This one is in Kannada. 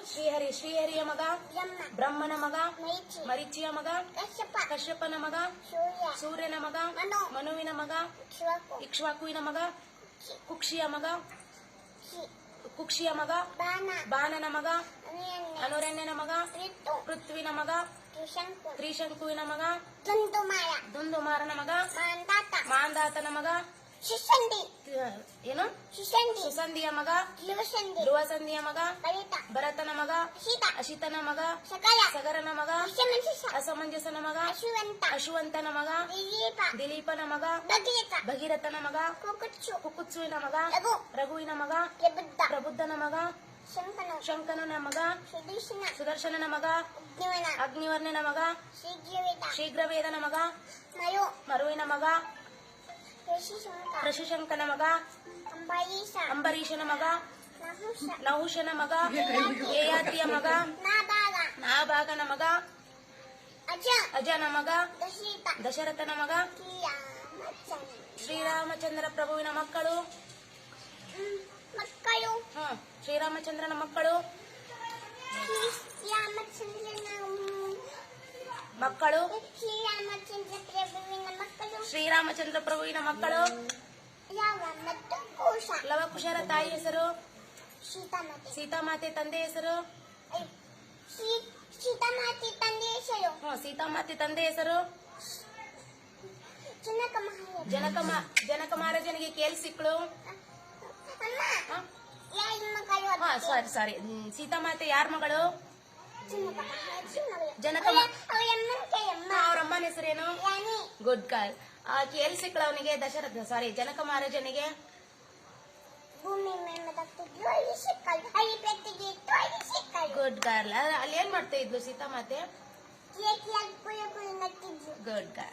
ಶ್ರೀಹರಿ ಶ್ರೀಹರಿಯ ಮಗ ಬ್ರಹ್ಮನ ಮಗ ಮರೀಚಿಯ ಮಗ ಕಶ್ಯಪನ ಮಗ ಸೂರ್ಯನ ಮಗ ಮನುವಿನ ಮಗ ಇಕ್ಷ್ವಾಕುವಿನ ಮಗ ಕುಕ್ಷಿಯ ಮಗ ಬಾಣನ ಮಗ ಅನುರಣ್ಯನ ಮಗ ಪೃಥ್ವಿನ ಮಗ ತ್ರಿಶಂಕುವಿನ ಮಗ ದುಂದುಮಾರನ ಮಗ ಮಾಂದಾತನ ಮಗ ಏನು ಸುಸಂಧಿಯ ಮಗ ಧ್ರುವಸಂಧಿಯ ಮಗ ಭರತನ ಮಗ ಅಶಿತನ ಮಗ ಸಗರನ ಮಗ ಅಸಮಂಜಸನ ಮಗ ಅಶುವಂತನ ಮಗ ದಿಲೀಪನ ಮಗ ಭಗೀರಥನ ಮಗ ಕುಕುತ್ಸುವಿನ ಮಗ ರಘುವಿನ ಮಗ ಪ್ರಬುದ್ಧನ ಮಗ ಶಂಕನನ ಮಗ ಸುದರ್ಶನನ ಮಗ ಅಗ್ನಿವರ್ಣನ ಮಗ ಶೀಘ್ರವೇದನ ಮಗ ಮರುವಿನ ಮಗ ಋಷಿಶಂಕನ ಮಗ ಅಂಬರೀಷನ ಮಗ ನಹುಷನ ಮಗ ಯಯಾತಿಯ ಮಗ ನಾಭಾಗನ ಮಗ ಅಜನ ಮಗ ದಶರಥನ ಮಗ ಶ್ರೀರಾಮಚಂದ್ರ ಪ್ರಭುವಿನ ಮಕ್ಕಳು ಶ್ರೀರಾಮಚಂದ್ರನ ಮಕ್ಕಳು ಶ್ರೀರಾಮಚಂದ್ರ ಪ್ರಭುವಿನ ಮಕ್ಕಳು ಲವಕುಶರ ತಾಯಿ ಹೆಸರು ಸೀತಾಮಾತೆ ತಂದೆ ಹೆಸರು ಸೀತಾಮಾತೆ ತಂದೆ ಹೆಸರು ಜನಕ ಮಹಾರಾಜನಿಗೆ ಕೇಳಿಸಿಕ್ಳು ಸಾರಿ ಸೀತಾಮಾತೆ ಯಾರ ಮಗಳು ಅವ್ರ ಅಮ್ಮನ ಹೆಸರೇನು ಗುಡ್ ಗರ್ಲ್ ಕೇಳಿಸಿಕ್ಳು ಅವನಿಗೆ ದಶರಥ ಸಾರಿ ಜನಕ ಮಹಾರಾಜನಿಗೆ ಗುಡ್ ಗರ್ಲ್ ಅಲ್ಲಿ ಏನ್ ಮಾಡ್ತಾ ಇದ್ಲು ಸೀತಾಮಾತೆ ಗುಡ್ ಗರ್ಲ್